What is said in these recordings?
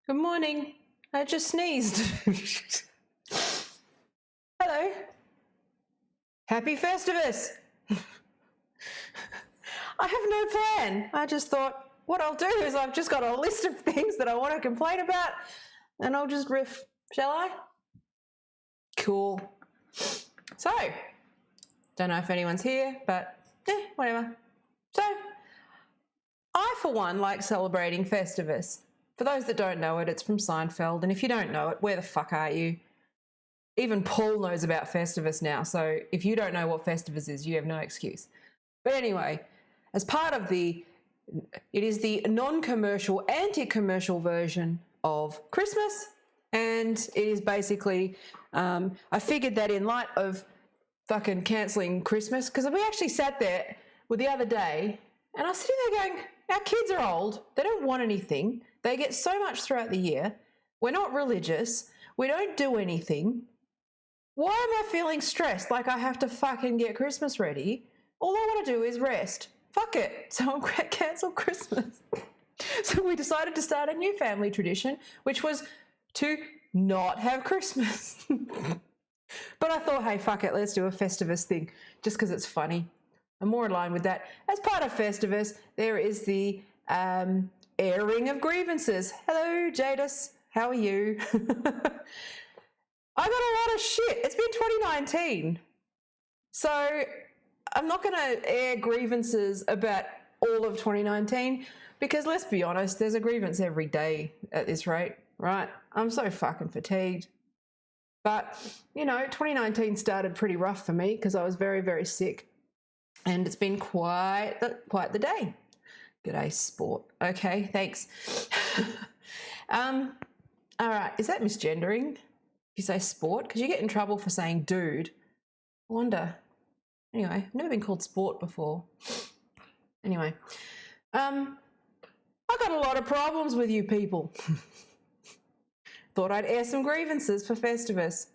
Good morning. I just sneezed. Hello. Happy Festivus. I have no plan. I just thought what I'll do is I've just got a list of things that I want to complain about and I'll just riff, shall I? Cool. So, don't know if anyone's here, but whatever. So, I for one like celebrating Festivus. For those that don't know it, it's from Seinfeld, and if you don't know it, where the fuck are you? Even Paul knows about Festivus now, so if you don't know what Festivus is, you have no excuse. But anyway, as part of it is the non-commercial, anti-commercial version of Christmas, and it is basically, I figured that in light of fucking cancelling Christmas, because we actually sat there the other day, and I was sitting there going, our kids are old, they don't want anything, they get so much throughout the year, we're not religious, we don't do anything. Why am I feeling stressed like I have to fucking get Christmas ready? All I want to do is rest. Fuck it. So I'll cancel Christmas. So we decided to start a new family tradition, which was to not have Christmas. But I thought, hey, fuck it, let's do a Festivus thing just because it's funny. I'm more in line with that. As part of Festivus, there is the airing of grievances. Hello, Jadis. How are you? I got a lot of shit. It's been 2019. So I'm not going to air grievances about all of 2019 because let's be honest, there's a grievance every day at this rate, right? I'm so fucking fatigued. But, 2019 started pretty rough for me because I was very, very sick. And it's been quite the day. G'day, sport. Okay, thanks. All right, is that misgendering? You say sport? Because you get in trouble for saying dude. I wonder. Anyway, I've never been called sport before. Anyway, I got a lot of problems with you people. Thought I'd air some grievances for Festivus.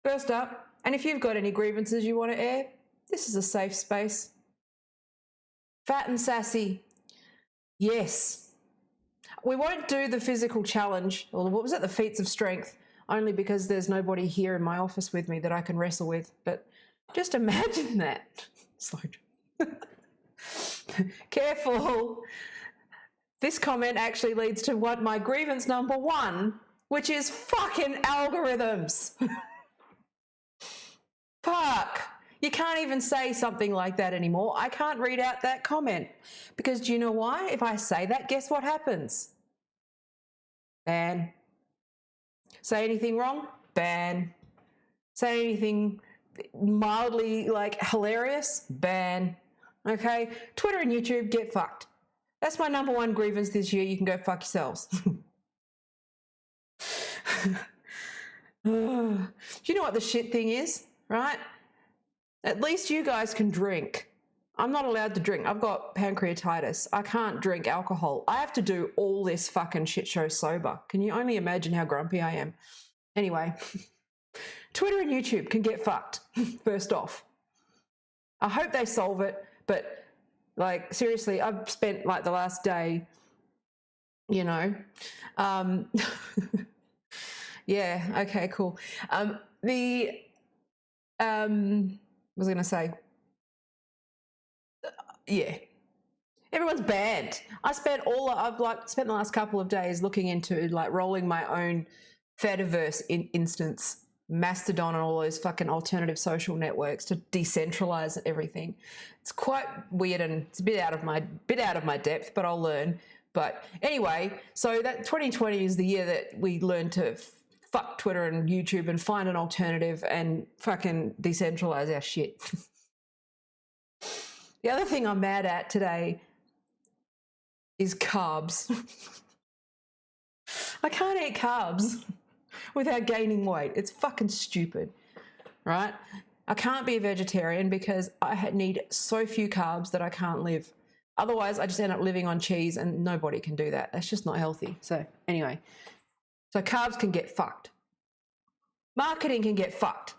First up, and if you've got any grievances you want to air, this is a safe space. Fat and sassy. Yes. We won't do the physical challenge, or what was it, the feats of strength, only because there's nobody here in my office with me that I can wrestle with. But just imagine that. Slow. Careful. This comment actually leads to my grievance number 1, which is fucking algorithms. Fuck. You can't even say something like that anymore. I can't read out that comment. Because do you know why? If I say that, guess what happens? Ban. Say anything wrong? Ban. Say anything mildly hilarious? Ban. Okay? Twitter and YouTube, get fucked. That's my number 1 grievance this year. You can go fuck yourselves. Do you know what the shit thing is? Right? At least you guys can drink. I'm not allowed to drink. I've got pancreatitis. I can't drink alcohol. I have to do all this fucking shit show sober. Can you only imagine how grumpy I am? Anyway, Twitter and YouTube can get fucked, first off. I hope they solve it, but seriously, I've spent the last day, yeah, okay, cool. I was going to say, yeah, everyone's banned. I've spent the last couple of days looking into rolling my own Fediverse instance, Mastodon and all those fucking alternative social networks to decentralize everything. It's quite weird and it's a bit out of my depth, but I'll learn. But anyway, so that 2020 is the year that we learn to fuck Twitter and YouTube and find an alternative and fucking decentralize our shit. The other thing I'm mad at today is carbs. I can't eat carbs without gaining weight. It's fucking stupid, right? I can't be a vegetarian because I need so few carbs that I can't live. Otherwise, I just end up living on cheese and nobody can do that. That's just not healthy. So anyway, so carbs can get fucked. Marketing can get fucked.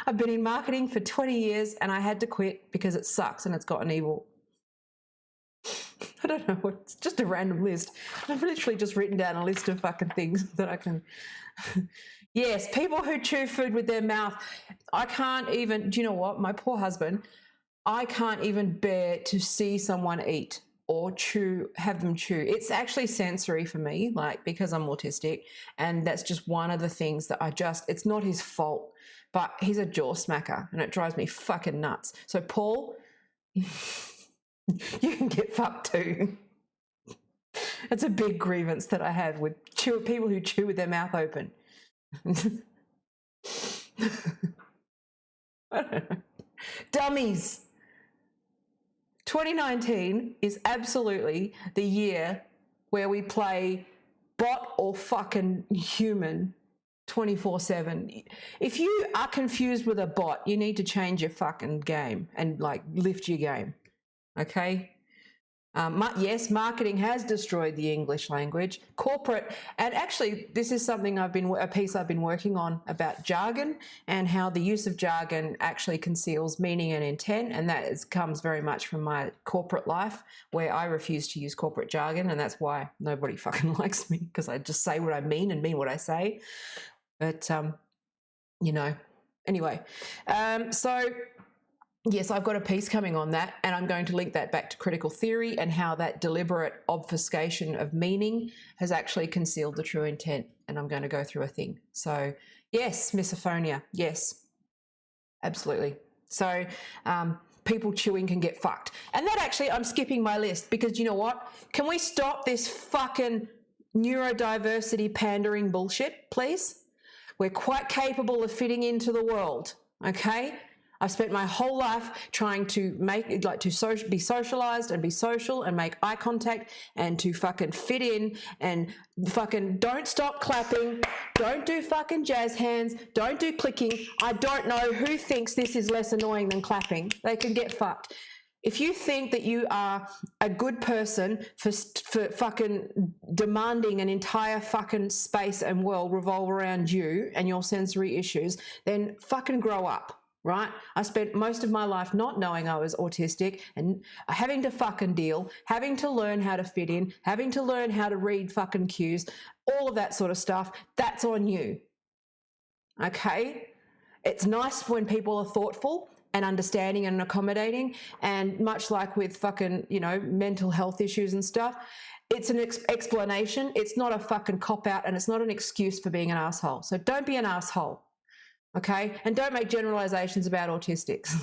I've been in marketing for 20 years and I had to quit because it sucks and it's gotten evil. I don't know. It's just a random list. I've literally just written down a list of fucking things that I can. Yes, people who chew food with their mouth. I can't even. Do you know what? My poor husband. I can't even bear to see someone eat or have them chew. It's actually sensory for me, like, because I'm autistic, and that's just one of the things that it's not his fault, but he's a jaw smacker and it drives me fucking nuts. So Paul, you can get fucked too. It's a big grievance that I have with people who chew with their mouth open. I don't know. Dummies. 2019 is absolutely the year where we play bot or fucking human 24/7. If you are confused with a bot, you need to change your fucking game and like lift your game. Okay? Yes, marketing has destroyed the English language. Corporate, and actually this is something a piece I've been working on about jargon and how the use of jargon actually conceals meaning and intent, and that comes very much from my corporate life where I refuse to use corporate jargon, and that's why nobody fucking likes me, because I just say what I mean and mean what I say. But, anyway, so... Yes, I've got a piece coming on that, and I'm going to link that back to critical theory and how that deliberate obfuscation of meaning has actually concealed the true intent, and I'm going to go through a thing. So, yes, misophonia, yes, absolutely. So, people chewing can get fucked. And that actually, I'm skipping my list because you know what? Can we stop this fucking neurodiversity pandering bullshit, please? We're quite capable of fitting into the world, okay? I've spent my whole life trying to be socialized and be social and make eye contact and to fucking fit in and fucking don't stop clapping, don't do fucking jazz hands, don't do clicking. I don't know who thinks this is less annoying than clapping. They can get fucked. If you think that you are a good person for fucking demanding an entire fucking space and world revolve around you and your sensory issues, then fucking grow up. Right? I spent most of my life not knowing I was autistic and having to fucking deal, having to learn how to fit in, having to learn how to read fucking cues, all of that sort of stuff. That's on you. Okay? It's nice when people are thoughtful and understanding and accommodating, and much like with fucking, mental health issues and stuff, it's an explanation. It's not a fucking cop-out, and it's not an excuse for being an asshole. So don't be an asshole. Okay, and don't make generalizations about autistics.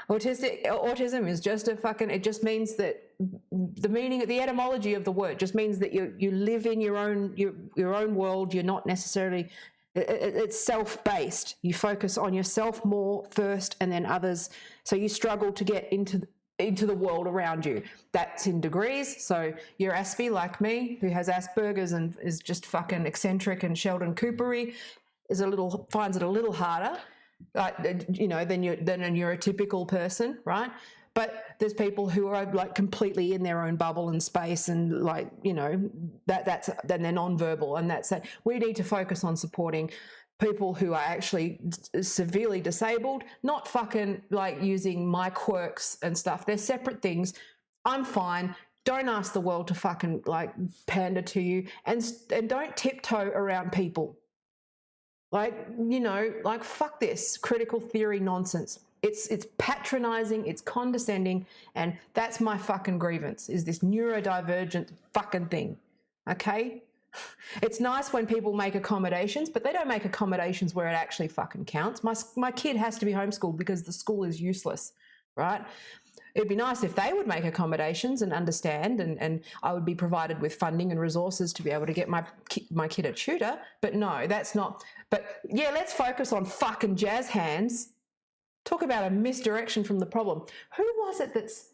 Autism is just it just means that the etymology of the word just means that you live in your own world. You're not necessarily, it's self-based. You focus on yourself more first and then others. So you struggle to get into the world around you. That's in degrees. So you're Aspie like me, who has Asperger's and is just fucking eccentric and Sheldon Coopery, finds it a little harder, than a neurotypical person, right? But there's people who are like completely in their own bubble and space, and then they're non-verbal, and that's it. We need to focus on supporting people who are actually severely disabled, not fucking like using my quirks and stuff. They're separate things. I'm fine. Don't ask the world to fucking like pander to you, and don't tiptoe around people. Fuck this critical theory nonsense. It's patronizing, it's condescending, and that's my fucking grievance, is this neurodivergent fucking thing. Okay? It's nice when people make accommodations, but they don't make accommodations where it actually fucking counts. My kid has to be homeschooled because the school is useless, right? It'd be nice if they would make accommodations and understand, and I would be provided with funding and resources to be able to get my kid a tutor. But no, that's not. But yeah, let's focus on fucking jazz hands. Talk about a misdirection from the problem. Who was it that's...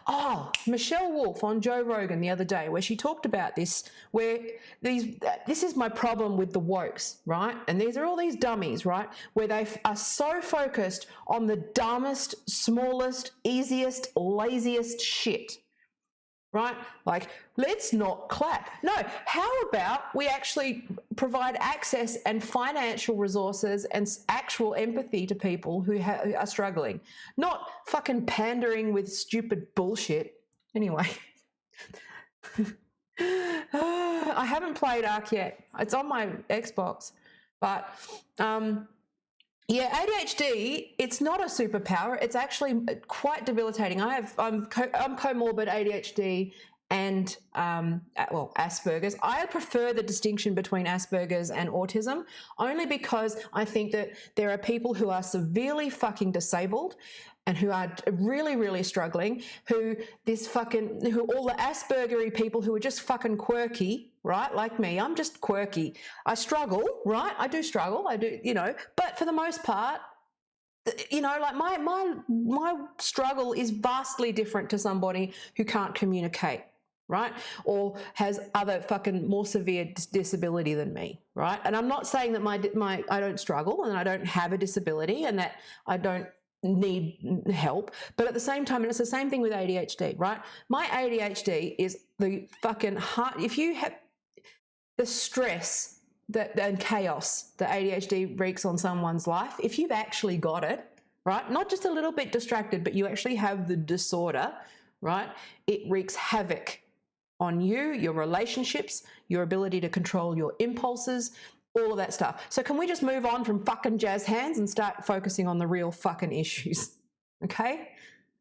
Oh, Michelle Wolf on Joe Rogan the other day, where she talked about this, where this is my problem with the wokes, right? And these are all these dummies, right? Where they are so focused on the dumbest, smallest, easiest, laziest shit, right? Like, let's not clap. No, how about we actually provide access and financial resources and actual empathy to people who are struggling, not fucking pandering with stupid bullshit. Anyway. I haven't played Ark yet. It's on my Xbox. But yeah, ADHD, it's not a superpower. It's actually quite debilitating. I'm comorbid ADHD and Asperger's. I prefer the distinction between Asperger's and autism only because I think that there are people who are severely fucking disabled and who are really, really struggling, who all the Aspergery people who are just fucking quirky, right? Like me, I'm just quirky. I struggle, right? I do struggle. I do, but for the most part, like my struggle is vastly different to somebody who can't communicate, right? Or has other fucking more severe disability than me, right? And I'm not saying that I don't struggle and I don't have a disability and that I don't need help, but at the same time, and it's the same thing with ADHD, right? My ADHD is the fucking heart. If you have the stress and chaos that ADHD wreaks on someone's life, if you've actually got it, right, not just a little bit distracted, but you actually have the disorder, right, it wreaks havoc on you, your relationships, your ability to control your impulses, all of that stuff. So can we just move on from fucking jazz hands and start focusing on the real fucking issues, okay?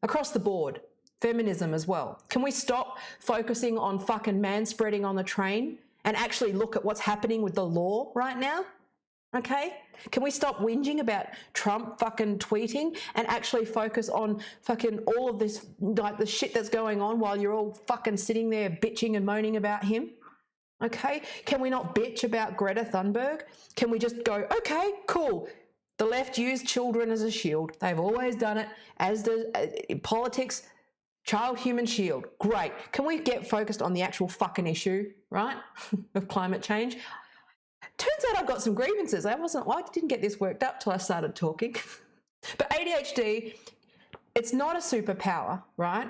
Across the board, feminism as well. Can we stop focusing on fucking manspreading on the train and actually look at what's happening with the law right now, okay? Can we stop whinging about Trump fucking tweeting and actually focus on fucking all of this, like the shit that's going on while you're all fucking sitting there bitching and moaning about him? Okay, can we not bitch about Greta Thunberg? Can we just go, okay, cool. The left used children as a shield. They've always done it, as does politics, child human shield. Great. Can we get focused on the actual fucking issue, right, of climate change? Turns out I've got some grievances. I didn't get this worked up till I started talking. But ADHD, it's not a superpower, right?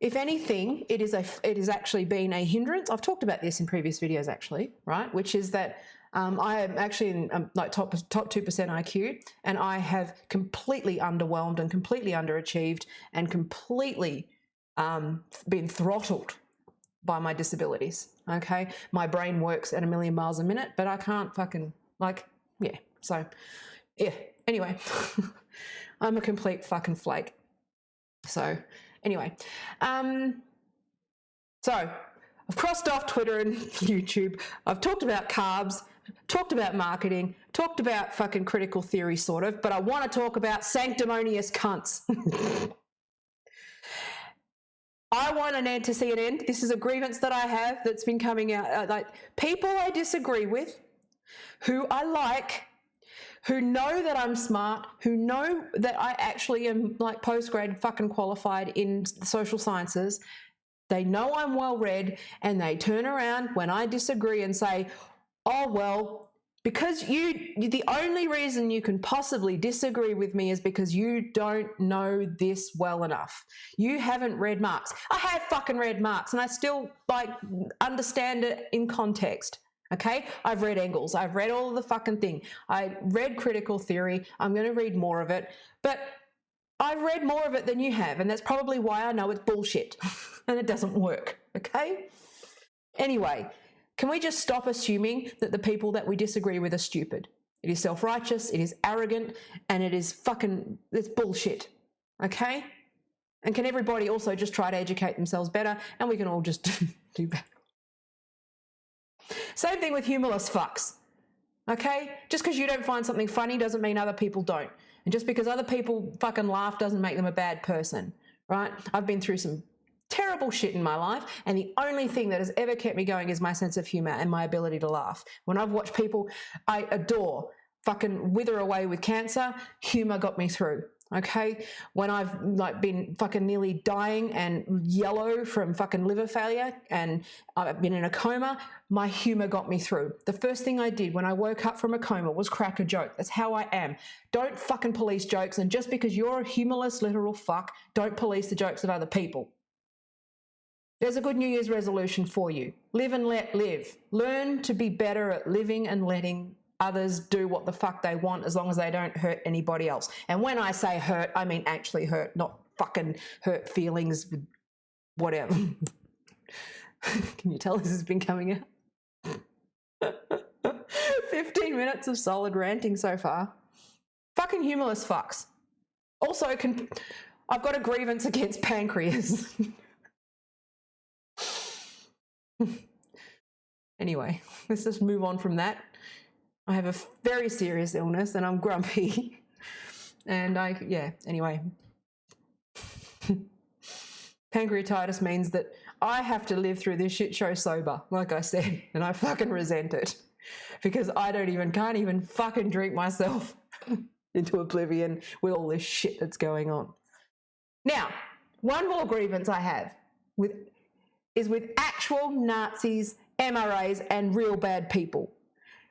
If anything, it has actually been a hindrance. I've talked about this in previous videos, actually, right? Which is that I am actually in like top 2% IQ, and I have completely underwhelmed and completely underachieved and completely been throttled by my disabilities. Okay, my brain works at 1,000,000 miles a minute, but I can't fucking yeah. So yeah. Anyway, I'm a complete fucking flake. So. Anyway, so I've crossed off Twitter and YouTube. I've talked about carbs, talked about marketing, talked about fucking critical theory, sort of, but I want to talk about sanctimonious cunts. I want to see an end. This is a grievance that I have that's been coming out. Like people I disagree with, who I like, who know that I'm smart, who know that I actually am like postgrad fucking qualified in social sciences. They know I'm well read, and they turn around when I disagree and say, oh, well, because the only reason you can possibly disagree with me is because you don't know this well enough. You haven't read Marx. I have fucking read Marx, and I still understand it in context. Okay, I've read Engels. I've read all of the fucking thing. I read critical theory. I'm going to read more of it. But I've read more of it than you have, and that's probably why I know it's bullshit and it doesn't work. Okay? Anyway, can we just stop assuming that the people that we disagree with are stupid? It is self-righteous, it is arrogant, and it's bullshit. Okay? And can everybody also just try to educate themselves better, and we can all just do better? Same thing with humorless fucks, okay? Just because you don't find something funny doesn't mean other people don't. And just because other people fucking laugh doesn't make them a bad person, right? I've been through some terrible shit in my life, and the only thing that has ever kept me going is my sense of humor and my ability to laugh. When I've watched people I adore fucking wither away with cancer, humor got me through. Okay, when I've been fucking nearly dying and yellow from fucking liver failure and I've been in a coma, my humor got me through. The first thing I did when I woke up from a coma was crack a joke. That's how I am. Don't fucking police jokes, and just because you're a humorless literal fuck, don't police the jokes of other people. There's a good New Year's resolution for you. Live and let live. Learn to be better at living and letting others do what the fuck they want, as long as they don't hurt anybody else. And when I say hurt, I mean actually hurt, not fucking hurt feelings with whatever. Can you tell this has been coming out? 15 minutes of solid ranting so far. Fucking humorless fucks. Also, I've got a grievance against pancreas. Anyway, let's just move on from that. I have a very serious illness and I'm grumpy. And anyway. Pancreatitis means that I have to live through this shit show sober, like I said, and I fucking resent it because I can't even fucking drink myself into oblivion with all this shit that's going on. Now, one more grievance I have is with actual Nazis, MRAs, and real bad people.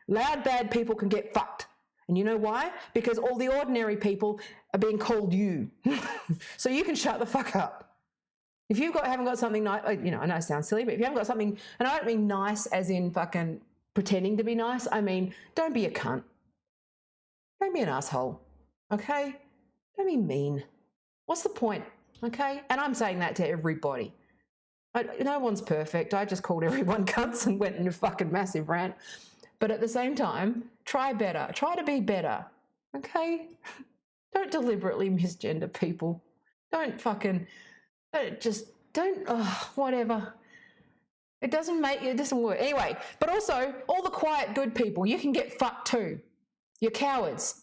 Loud bad people can get fucked. And you know why? Because all the ordinary people are being called you. So you can shut the fuck up. If haven't got something nice, I know it sounds silly, but if you haven't got something, and I don't mean nice as in fucking pretending to be nice, I mean, don't be a cunt. Don't be an asshole, okay? Don't be mean. What's the point, okay? And I'm saying that to everybody. No one's perfect. I just called everyone cunts and went in a fucking massive rant. But at the same time, try better. Try to be better, okay? Don't deliberately misgender people. Whatever. It doesn't work. Anyway, but also, all the quiet good people, you can get fucked too. You're cowards.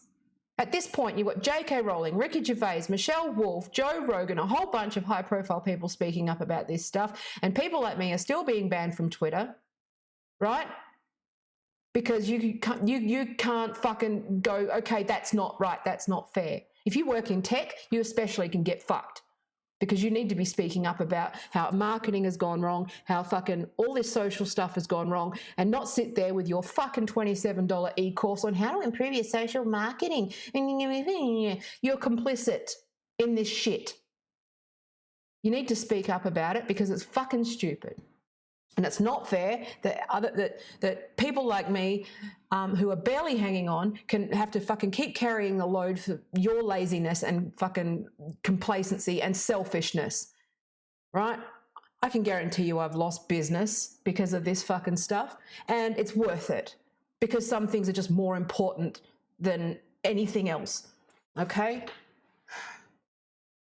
At this point, you've got J.K. Rowling, Ricky Gervais, Michelle Wolf, Joe Rogan, a whole bunch of high-profile people speaking up about this stuff, and people like me are still being banned from Twitter, right? Because you can't fucking go, okay, that's not right, that's not fair. If you work in tech, you especially can get fucked because you need to be speaking up about how marketing has gone wrong, how fucking all this social stuff has gone wrong, and not sit there with your fucking $27 e-course on how to improve your social marketing. You're complicit in this shit. You need to speak up about it because it's fucking stupid. And it's not fair that people like me who are barely hanging on can have to fucking keep carrying the load for your laziness and fucking complacency and selfishness, right? I can guarantee you I've lost business because of this fucking stuff, and it's worth it because some things are just more important than anything else, okay?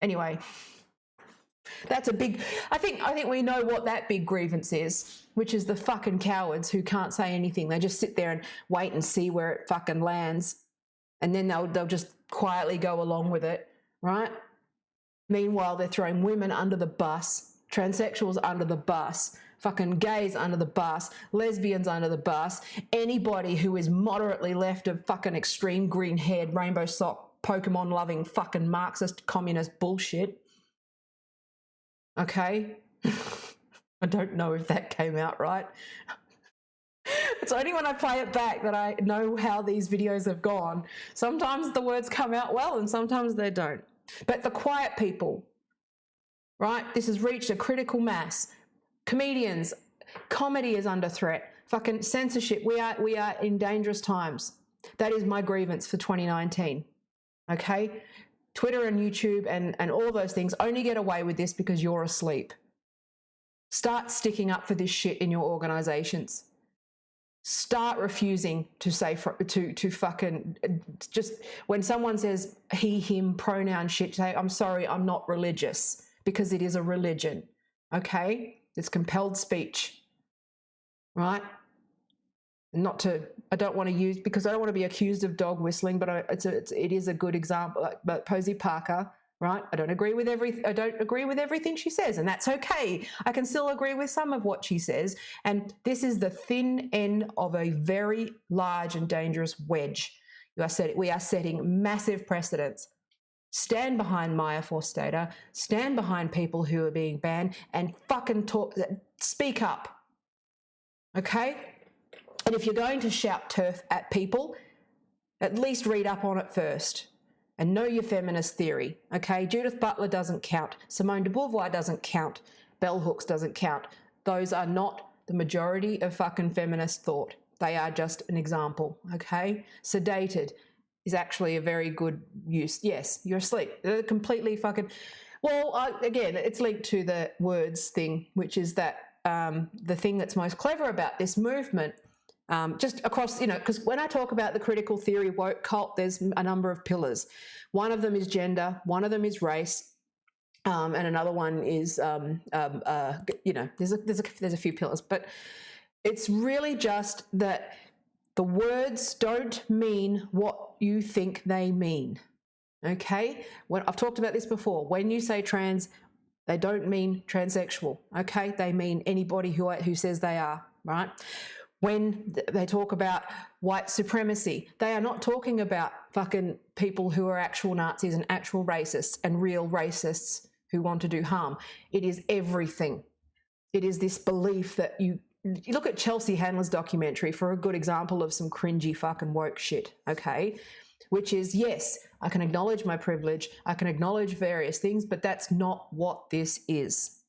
Anyway. That's a big, I think we know what that big grievance is, which is the fucking cowards who can't say anything. They just sit there and wait and see where it fucking lands. And then they'll just quietly go along with it, right? Meanwhile, they're throwing women under the bus, transsexuals under the bus, fucking gays under the bus, lesbians under the bus, anybody who is moderately left of fucking extreme green-haired, rainbow sock, Pokemon-loving fucking Marxist communist bullshit. Okay? I don't know if that came out right. It's only when I play it back that I know how these videos have gone. Sometimes the words come out well and sometimes they don't. But the quiet people, right? This has reached a critical mass. Comedians, comedy is under threat. Fucking censorship. We are in dangerous times. That is my grievance for 2019. Okay? Twitter and YouTube and all those things only get away with this because you're asleep. Start sticking up for this shit in your organizations. Start refusing to say to fucking just when someone says he, him, pronoun shit, say, I'm sorry, I'm not religious, because it is a religion. Okay? It's compelled speech. Right? I don't want to use, because I don't want to be accused of dog whistling, but it is a good example. But Posey Parker, right? I don't agree with everything she says, and that's okay. I can still agree with some of what she says, and this is the thin end of a very large and dangerous wedge. We are setting massive precedents. Stand behind Maya Forstater, stand behind people who are being banned, and fucking speak up. Okay? And if you're going to shout turf at people, at least read up on it first and know your feminist theory, okay? Judith Butler doesn't count. Simone de Beauvoir doesn't count. Bell Hooks doesn't count. Those are not the majority of fucking feminist thought. They are just an example, okay? Sedated is actually a very good use. Yes, you're asleep. They're completely fucking... Well, again, it's linked to the words thing, which is that the thing that's most clever about this movement, just across, because when I talk about the critical theory woke cult, there's a number of pillars. One of them is gender, one of them is race, and another one is, there's a few pillars, but it's really just that the words don't mean what you think they mean. Okay, I've talked about this before. When you say trans, they don't mean transsexual. Okay, they mean anybody who says they are, right? When they talk about white supremacy, they are not talking about fucking people who are actual Nazis and actual racists and real racists who want to do harm. It is everything. It is this belief that you look at Chelsea Handler's documentary for a good example of some cringy fucking woke shit, okay? Which is, yes, I can acknowledge my privilege, I can acknowledge various things, but that's not what this is.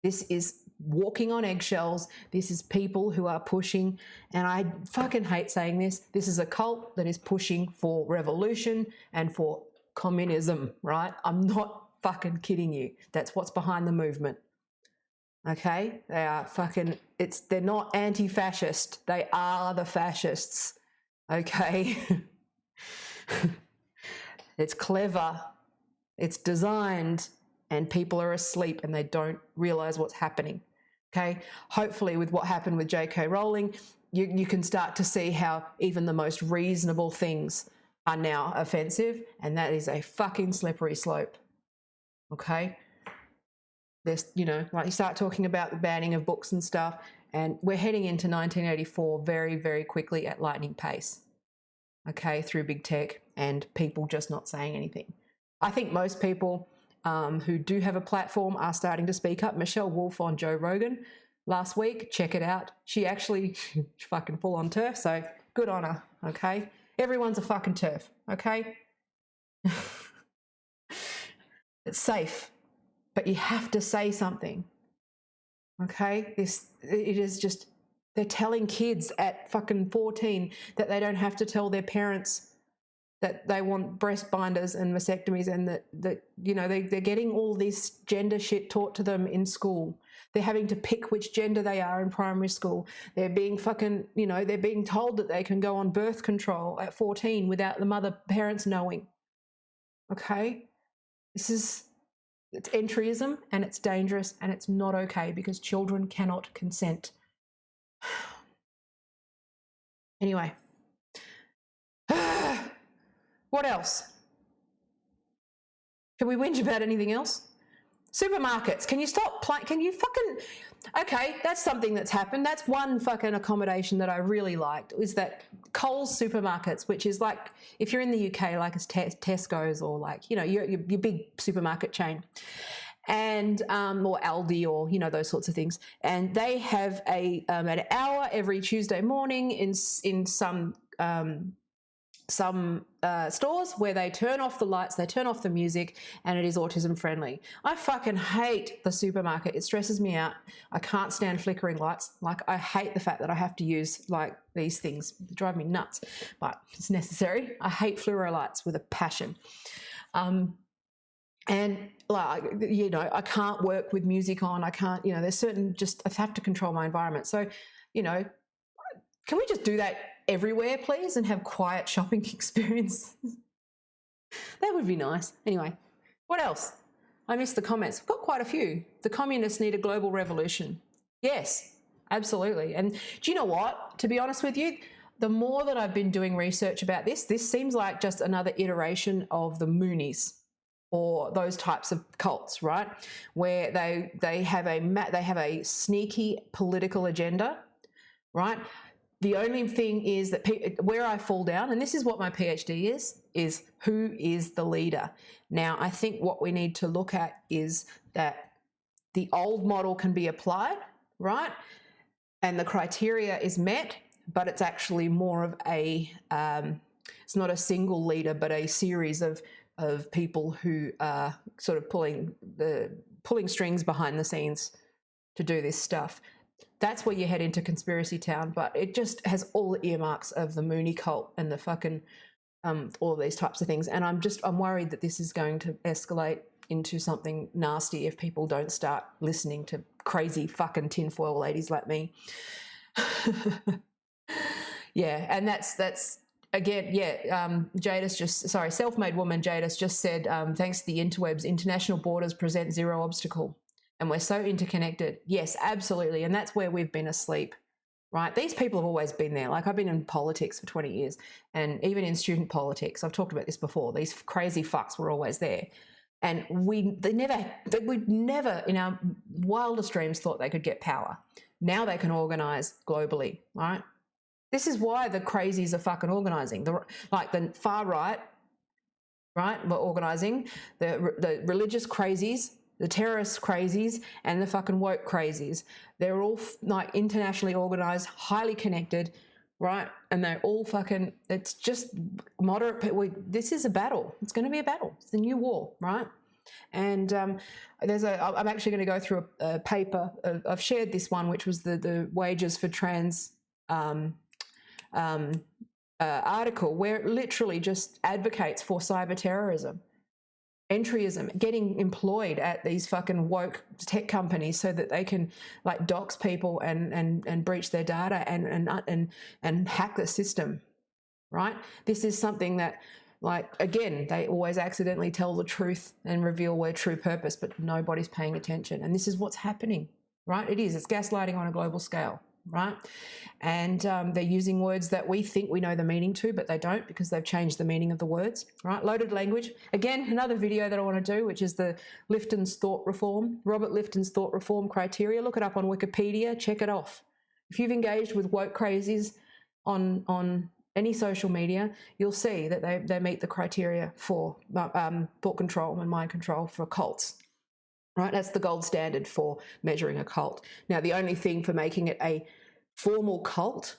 This is walking on eggshells. This is people who are pushing, and I fucking hate saying this is a cult that is pushing for revolution and for communism, right? I'm not fucking kidding you. That's what's behind the movement. Okay? They are fucking, they're not anti-fascist. They are the fascists. Okay? It's clever, it's designed, and people are asleep and they don't realize what's happening. Okay, hopefully with what happened with J.K. Rowling, you can start to see how even the most reasonable things are now offensive, and that is a fucking slippery slope. Okay, there's, like you start talking about the banning of books and stuff, and we're heading into 1984 very, very quickly at lightning pace. Okay, through big tech and people just not saying anything. I think most people who do have a platform are starting to speak up. Michelle Wolf on Joe Rogan last week, check it out. She actually fucking full on turf, so good on her, okay? Everyone's a fucking turf, okay? It's safe, but you have to say something, okay? It is just... They're telling kids at fucking 14 that they don't have to tell their parents that they want breast binders and vasectomies, and that they're getting all this gender shit taught to them in school. They're having to pick which gender they are in primary school. They're being fucking, they're being told that they can go on birth control at 14 without the parents knowing. Okay? It's entryism, and it's dangerous, and it's not okay because children cannot consent. Anyway, what else? Can we whinge about anything else? Supermarkets, can you stop playing? Can you fucking... Okay, that's something that's happened. That's one fucking accommodation that I really liked, is that Coles supermarkets, which is like, if you're in the UK, like it's Tesco's or like, your big supermarket chain. And or Aldi, or those sorts of things, and they have an hour every Tuesday morning in some stores where they turn off the lights, they turn off the music, and it is autism friendly. I fucking hate the supermarket. It stresses me out. I can't stand flickering lights. Like, I hate the fact that I have to use like these things. They drive me nuts, but it's necessary. I hate fluoro lights with a passion. And like, I can't work with music on. I can't, there's certain, I have to control my environment. So, can we just do that everywhere, please, and have quiet shopping experiences? That would be nice. Anyway, what else? I missed the comments. We've got quite a few. The communists need a global revolution. Yes, absolutely. And do you know what? To be honest with you, the more that I've been doing research about this seems like just another iteration of the Moonies, or those types of cults, right? Where they have a sneaky political agenda, right? The only thing is that where I fall down, and this is what my PhD is who is the leader? Now, I think what we need to look at is that the old model can be applied, right? And the criteria is met, but it's actually more of it's not a single leader, but a series of people who are sort of pulling strings behind the scenes to do this stuff. That's where you head into conspiracy town, but it just has all the earmarks of the Mooney cult and the fucking all of these types of things. And I'm worried that this is going to escalate into something nasty if people don't start listening to crazy fucking tinfoil ladies like me. Yeah, and that's again, yeah, self-made woman Jadis just said, thanks to the interwebs, international borders present zero obstacle. And we're so interconnected. Yes, absolutely. And that's where we've been asleep, right? These people have always been there. Like, I've been in politics for 20 years, and even in student politics, I've talked about this before, these crazy fucks were always there. And we'd never in our wildest dreams thought they could get power. Now they can organise globally, right? This is why the crazies are fucking organising. The far right, right, were organising. The religious crazies, the terrorist crazies, and the fucking woke crazies. They're all like internationally organised, highly connected, right? And they're all fucking, it's just moderate people. This is a battle. It's going to be a battle. It's the new war, right? And I'm actually going to go through a paper. I've shared this one, which was the wages for trans article, where it literally just advocates for cyber terrorism, entryism, getting employed at these fucking woke tech companies so that they can like dox people and breach their data and hack the system, right? This is something that, like, again, they always accidentally tell the truth and reveal their true purpose, but nobody's paying attention. And this is what's happening, right? It's gaslighting on a global scale, right? And they're using words that we think we know the meaning to, but they don't, because they've changed the meaning of the words, right? Loaded language. Again, another video that I want to do, which is the Lifton's thought reform, Robert Lifton's thought reform criteria. Look it up on Wikipedia, check it off. If you've engaged with woke crazies on any social media, you'll see that they meet the criteria for thought control and mind control for cults, right? That's the gold standard for measuring a cult. Now, the only thing for making it a formal cult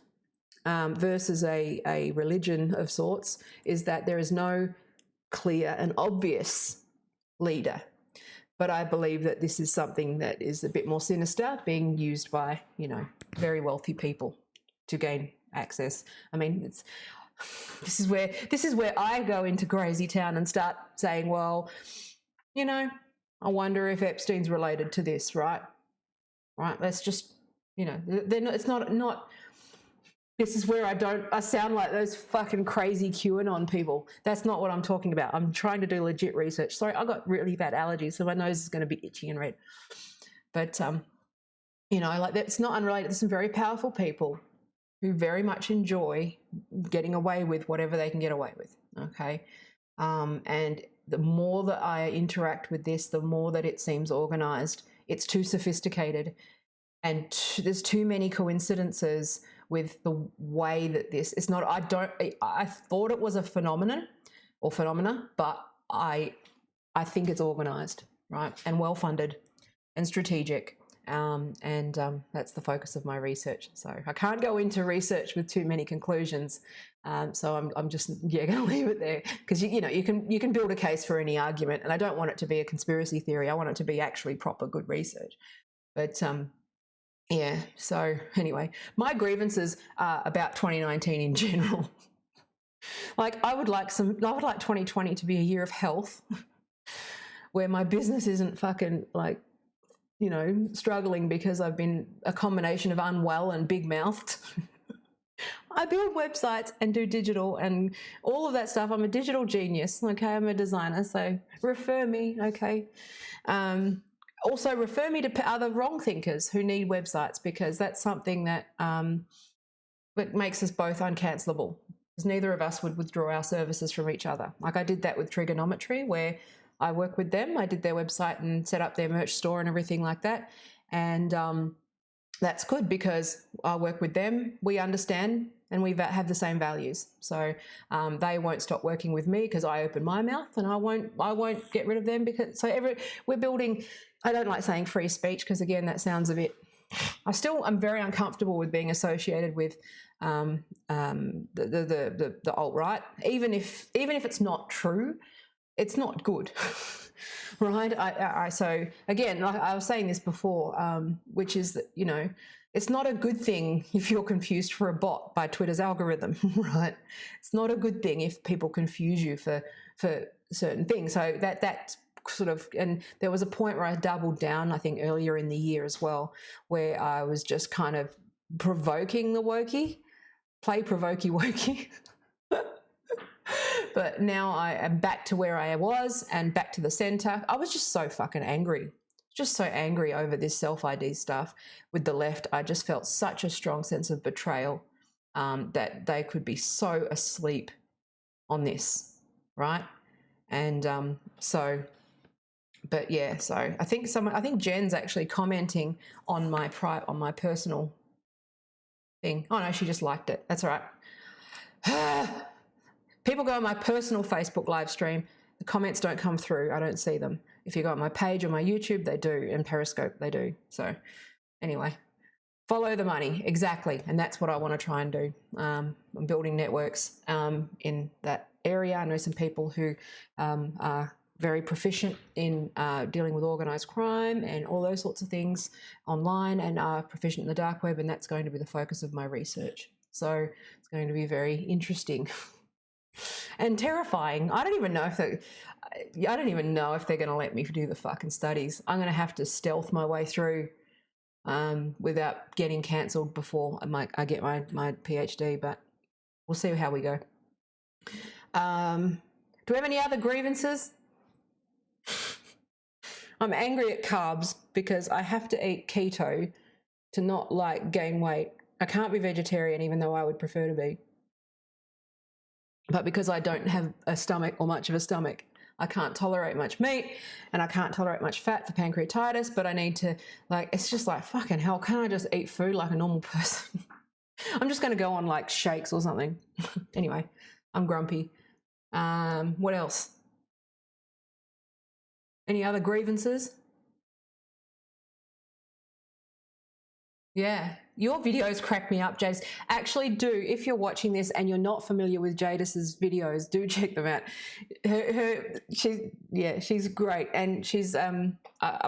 versus a religion of sorts is that there is no clear and obvious leader. But I believe that this is something that is a bit more sinister, being used by, very wealthy people to gain access. I mean, this is where I go into crazy town and start saying, well, I wonder if Epstein's related to this, right? Right. Let's just, they're not, it's not. This is where I sound like those fucking crazy QAnon people. That's not what I'm talking about. I'm trying to do legit research. Sorry, I got really bad allergies, so my nose is going to be itchy and red. But, that's not unrelated. There's some very powerful people who very much enjoy getting away with whatever they can get away with, okay? And the more that I interact with this, the more that it seems organised. It's too sophisticated, and there's too many coincidences with the way that this, it's not, I thought it was a phenomenon or phenomena, but I think it's organised, right? And well-funded and strategic. That's the focus of my research. So I can't go into research with too many conclusions. So I'm just going to leave it there, because you can build a case for any argument, and I don't want it to be a conspiracy theory. I want it to be actually proper good research. But yeah. So anyway, my grievances are about 2019 in general. Like, I would like 2020 to be a year of health, where my business isn't fucking like, struggling because I've been a combination of unwell and big-mouthed. I build websites and do digital and all of that stuff. I'm a digital genius, okay? I'm a designer, so refer me, okay? Also, refer me to other wrong thinkers who need websites, because that's something that makes us both uncancelable, because neither of us would withdraw our services from each other. Like, I did that with Trigonometry, where I work with them. I did their website and set up their merch store and everything like that. And that's good, because I work with them. We understand and we have the same values. So they won't stop working with me because I open my mouth, and I won't get rid of them, because we're building. I don't like saying free speech, because again, that sounds a bit. I'm very uncomfortable with being associated with the alt-right, even if it's not true. It's not good, right? So again, like I was saying this before, which is that, it's not a good thing if you're confused for a bot by Twitter's algorithm, right? It's not a good thing if people confuse you for certain things. So that sort of, and there was a point where I doubled down, I think earlier in the year as well, where I was just kind of provoking the wokey, play provokey wokey. But now I am back to where I was and back to the center. I was just so fucking angry. Just so angry over this self-ID stuff with the left. I just felt such a strong sense of betrayal that they could be so asleep on this, right? And so, but yeah, so I think Jen's actually commenting on my personal thing. Oh no, she just liked it. That's all right. People go on my personal Facebook live stream. The comments don't come through. I don't see them. If you go on my page or my YouTube, they do, and Periscope, they do. So anyway, follow the money. Exactly. And that's what I want to try and do. I'm building networks in that area. I know some people who are very proficient in dealing with organised crime and all those sorts of things online, and are proficient in the dark web, and that's going to be the focus of my research. So it's going to be very interesting. And terrifying. I don't even know if they're going to let me do the fucking studies. I'm going to have to stealth my way through without getting cancelled before I get my PhD, but we'll see how we go. Do we have any other grievances? I'm angry at carbs because I have to eat keto to not gain weight. I can't be vegetarian even though I would prefer to be. But because I don't have a stomach or much of a stomach, I can't tolerate much meat and I can't tolerate much fat for pancreatitis, but I need to, it's just fucking hell, can't I just eat food like a normal person? I'm just going to go on shakes or something. Anyway, I'm grumpy. What else? Any other grievances? Yeah, your videos crack me up, Jadis. Actually do, if you're watching this and you're not familiar with Jadis's videos, do check them out. She's great, and she's I'm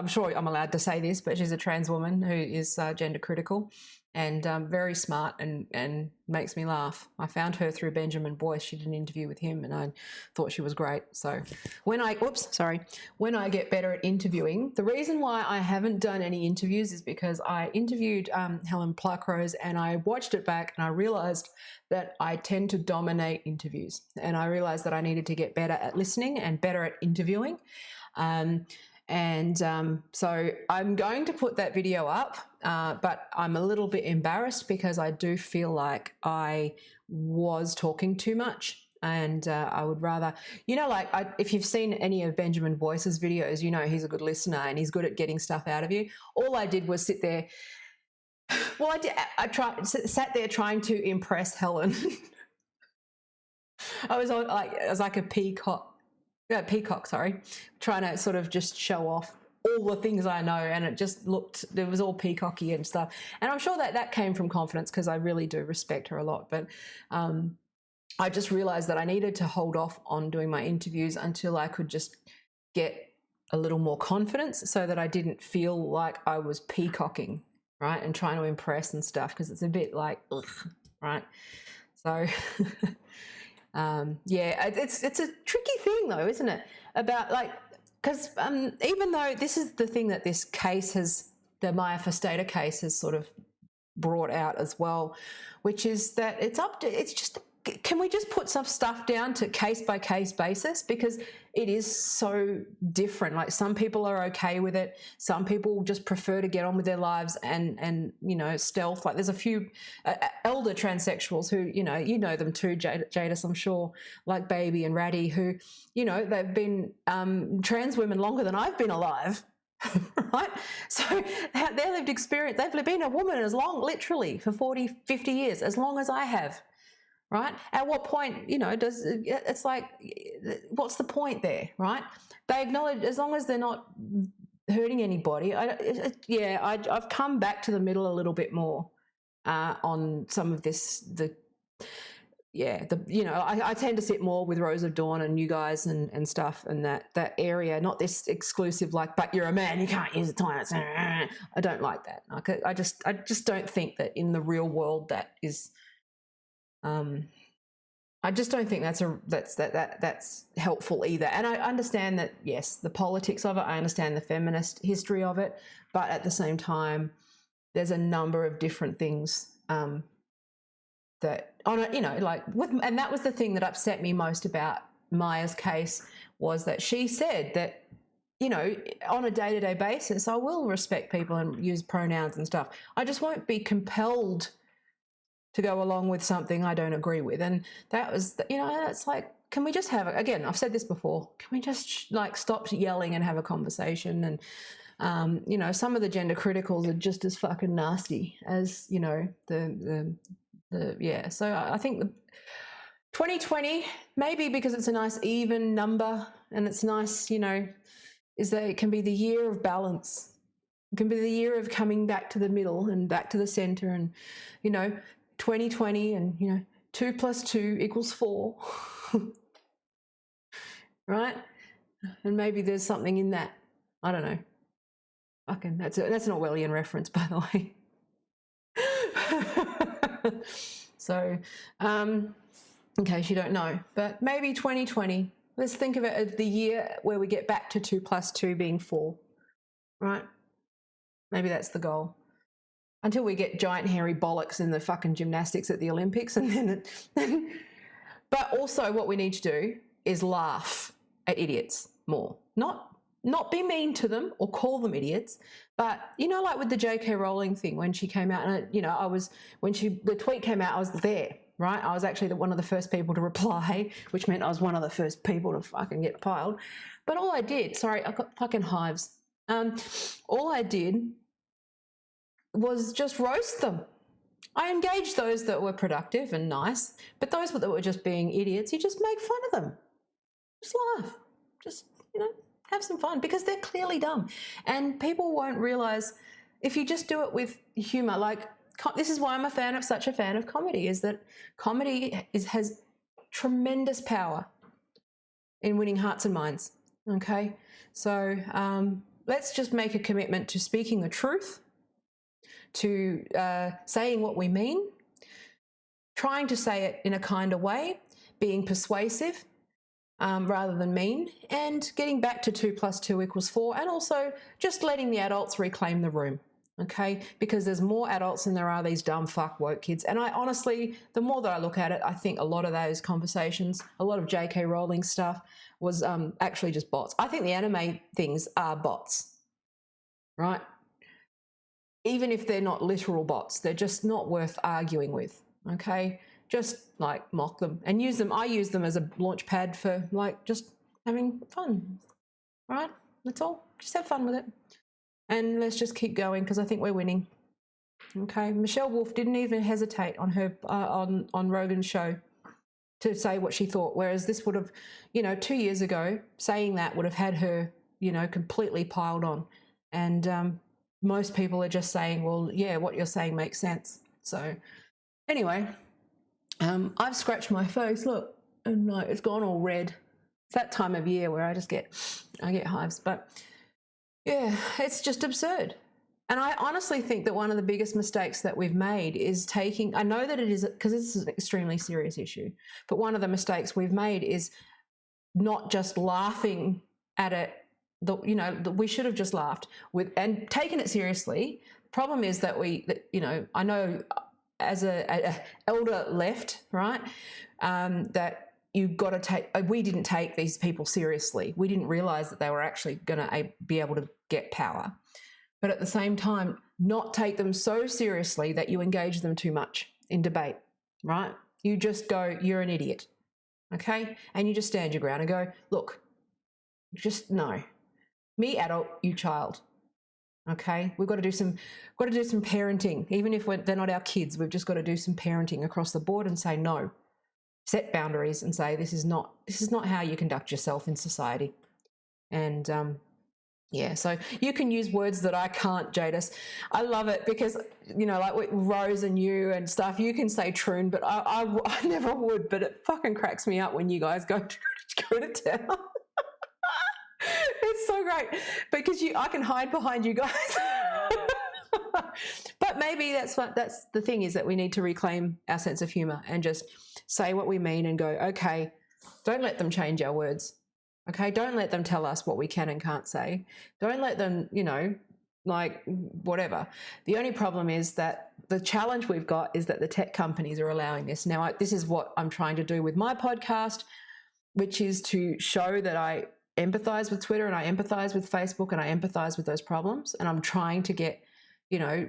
sure I'm allowed to say this, but she's a trans woman who is gender critical and very smart and makes me laugh. I found her through Benjamin Boyce. She did an interview with him and I thought she was great. So when I get better at interviewing, the reason why I haven't done any interviews is because I interviewed Helen Pluckrose and I watched it back and I realised that I tend to dominate interviews, and I realised that I needed to get better at listening and better at interviewing. So I'm going to put that video up, but I'm a little bit embarrassed because I do feel like I was talking too much, and I would rather, if you've seen any of Benjamin Boyce's videos, he's a good listener and he's good at getting stuff out of you. All I did was sit there. Well, sat there trying to impress Helen. I was like a peacock, trying to sort of just show off all the things I know, and it was all peacocky and stuff. And I'm sure that came from confidence because I really do respect her a lot. But I just realised that I needed to hold off on doing my interviews until I could just get a little more confidence so that I didn't feel like I was peacocking, right, and trying to impress and stuff, because it's a bit ugh, right? So... it's a tricky thing though, isn't it? About because even though this is the thing that this case the Maya Festata case has sort of brought out as well, which is that can we just put some stuff down to case by case basis, because it is so different. Some people are okay with it, some people just prefer to get on with their lives and stealth. There's a few elder transsexuals who you know them too, Jadis, I'm sure, like Baby and Ratty, who they've been trans women longer than I've been alive. Right? So their lived experience, they've been a woman literally for 40, 50 years, as long as I have. Right? At what point, it's what's the point there, right? They acknowledge, as long as they're not hurting anybody. I've come back to the middle a little bit more on some of this. I tend to sit more with Rose of Dawn and you guys and stuff, and that area, not this exclusive but you're a man, you can't use a toilet. I don't like that. I just don't think that in the real world that is I just don't think that's helpful either. And I understand that, yes, the politics of it, I understand the feminist history of it, but at the same time, there's a number of different things that on a, like with, and that was the thing that upset me most about Maya's case, was that she said that, on a day-to-day basis, I will respect people and use pronouns and stuff. I just won't be compelled to go along with something I don't agree with. And that was, it's like, can we just have, again, I've said this before, can we just like stop yelling and have a conversation? And, some of the gender criticals are just as fucking nasty as, So I think the 2020, maybe because it's a nice even number and it's nice, is that it can be the year of balance. It can be the year of coming back to the middle and back to the center, and, 2020 and, 2 + 2 = 4. Right? And maybe there's something in that. I don't know. Okay, that's an Orwellian reference, by the way. So, in case you don't know, but maybe 2020, let's think of it as the year where we get back to 2 + 2 being 4, right? Maybe that's the goal. Until we get giant hairy bollocks in the fucking gymnastics at the Olympics, and then but also what we need to do is laugh at idiots more. Not be mean to them or call them idiots, but, like with the J.K. Rowling thing, when she came out, and, the tweet came out, I was there, right? I was actually one of the first people to reply, which meant I was one of the first people to fucking get piled. But all I did, sorry, I've got fucking hives. All I did was just roast them. I engaged those that were productive and nice, but those that were just being idiots, you just make fun of them. Just laugh. Just, have some fun, because they're clearly dumb. And people won't realise, if you just do it with humour, like, this is why I'm such a fan of comedy, is that comedy has tremendous power in winning hearts and minds, okay? So let's just make a commitment to speaking the truth, to saying what we mean, trying to say it in a kinder way, being persuasive rather than mean, and getting back to 2 + 2 = 4, and also just letting the adults reclaim the room, okay? Because there's more adults than there are these dumb fuck woke kids. And I honestly, the more that I look at it, I think a lot of those conversations, a lot of J.K. Rowling stuff was actually just bots. I think the anime things are bots, right? Even if they're not literal bots, they're just not worth arguing with, okay? Just like mock them and use them. I use them as a launch pad for like just having fun, right? That's all. Just have fun with it. And let's just keep going, because I think we're winning. Okay. Michelle Wolf didn't even hesitate on her on Rogan's show to say what she thought, whereas this would have, 2 years ago, saying that would have had her, completely piled on. And most people are just saying, well, yeah, what you're saying makes sense. So anyway, I've scratched my face, look, and like it's gone all red. It's that time of year where I get hives. But yeah, it's just absurd. And I honestly think that one of the biggest mistakes that we've made is I know that it is, because this is an extremely serious issue, but one of the mistakes we've made is not just laughing at it. We should have just laughed and taken it seriously. Problem is that I know as a elder left, right, that you've got to take, we didn't take these people seriously. We didn't realise that they were actually going to be able to get power. But at the same time, not take them so seriously that you engage them too much in debate, right? You just go, you're an idiot, okay? And you just stand your ground and go, look, just no. Me adult, you child. Okay, we've got to do some parenting. Even if they're not our kids, we've just got to do some parenting across the board and say no. Set boundaries and say this is not how you conduct yourself in society. And yeah, so you can use words that I can't, Jadis. I love it because like with Rose and you and stuff, you can say troon, but I never would. But it fucking cracks me up when you guys go to town. It's so great because I can hide behind you guys. But maybe that's the thing, is that we need to reclaim our sense of humour and just say what we mean and go, okay, don't let them change our words. Okay, don't let them tell us what we can and can't say. Don't let them, like whatever. The only problem is that the challenge we've got is that the tech companies are allowing this. Now, this is what I'm trying to do with my podcast, which is to show that I empathize with Twitter and I empathize with Facebook and I empathize with those problems. And I'm trying to get,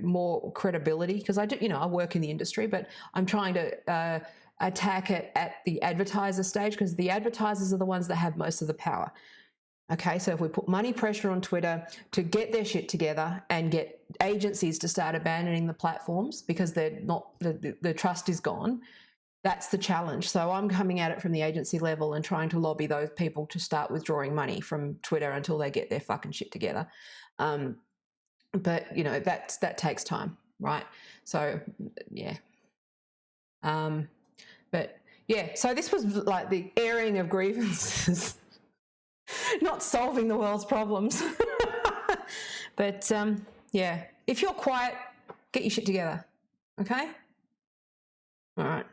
more credibility, because I do, I work in the industry, but I'm trying to attack it at the advertiser stage, because the advertisers are the ones that have most of the power. Okay, so if we put money pressure on Twitter to get their shit together and get agencies to start abandoning the platforms because they're not, the trust is gone, that's the challenge. So I'm coming at it from the agency level and trying to lobby those people to start withdrawing money from Twitter until they get their fucking shit together. But that takes time, right? So yeah. But yeah, so this was like the airing of grievances. Not solving the world's problems. But yeah, if you're quiet, get your shit together. Okay? All right.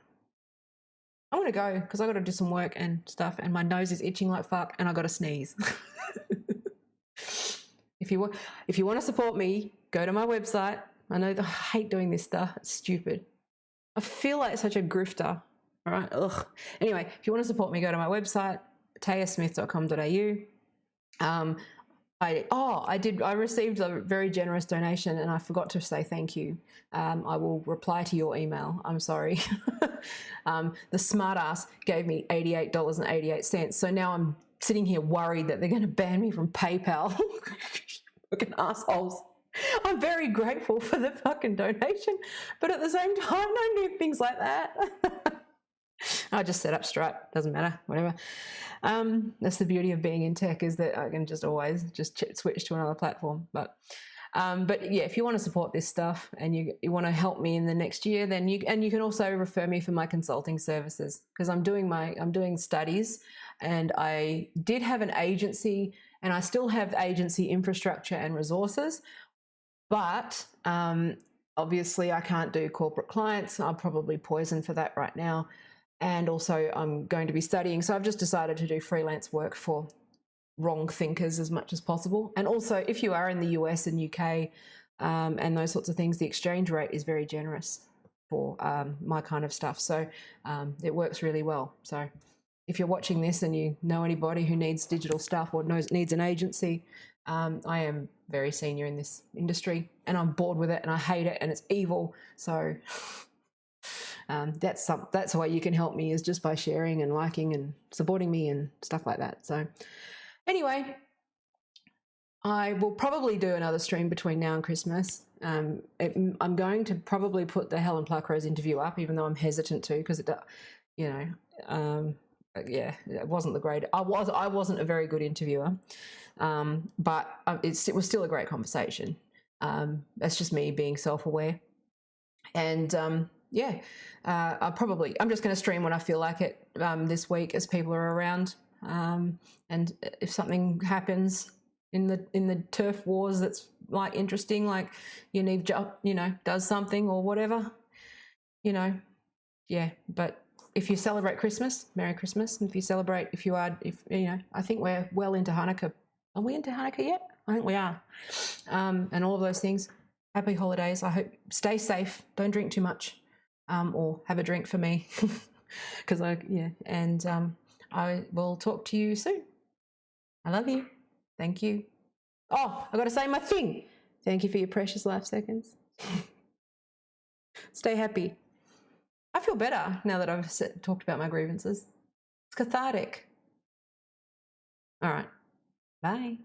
I'm going to go because I got to do some work and stuff, and my nose is itching like fuck, and I got to sneeze. If you want to support me, go to my website. I know I hate doing this stuff. It's stupid. I feel like such a grifter. All right. Ugh. Anyway, if you want to support me, go to my website, tayasmith.com.au. I received a very generous donation and I forgot to say thank you. I will reply to your email. I'm sorry. The smartass gave me $88.88. So now I'm sitting here worried that they're going to ban me from PayPal. Fucking assholes. I'm very grateful for the fucking donation, but at the same time, don't do things like that. I just set up Stripe, doesn't matter, whatever. That's the beauty of being in tech, is that I can just always just switch to another platform. But yeah, if you want to support this stuff and you want to help me in the next year, then you can also refer me for my consulting services, because I'm doing studies, and I did have an agency and I still have agency infrastructure and resources, but obviously I can't do corporate clients. I'm probably poisoned for that right now. And also I'm going to be studying. So I've just decided to do freelance work for wrong thinkers as much as possible. And also, if you are in the US and UK and those sorts of things, the exchange rate is very generous for my kind of stuff. So it works really well. So if you're watching this and you know anybody who needs digital stuff or needs an agency, I am very senior in this industry and I'm bored with it and I hate it and it's evil. So that's a way you can help me, is just by sharing and liking and supporting me and stuff like that. So anyway, I will probably do another stream between now and Christmas. I'm going to probably put the Helen Pluckrose interview up, even though I'm hesitant to, because it wasn't the great. I wasn't a very good interviewer, but it was still a great conversation. That's just me being self-aware, and I'm just going to stream when I feel like it this week as people are around, and if something happens in the turf wars that's like interesting, like Yaniv does something or whatever, but if you celebrate Christmas, Merry Christmas. And I think we're well into Hanukkah. Are we into Hanukkah yet? I think we are. And all of those things. Happy holidays. I hope, stay safe. Don't drink too much, or have a drink for me. I will talk to you soon. I love you. Thank you. Oh, I got to say my thing. Thank you for your precious life seconds. Stay happy. I feel better now that I've talked about my grievances. It's cathartic. All right. Bye.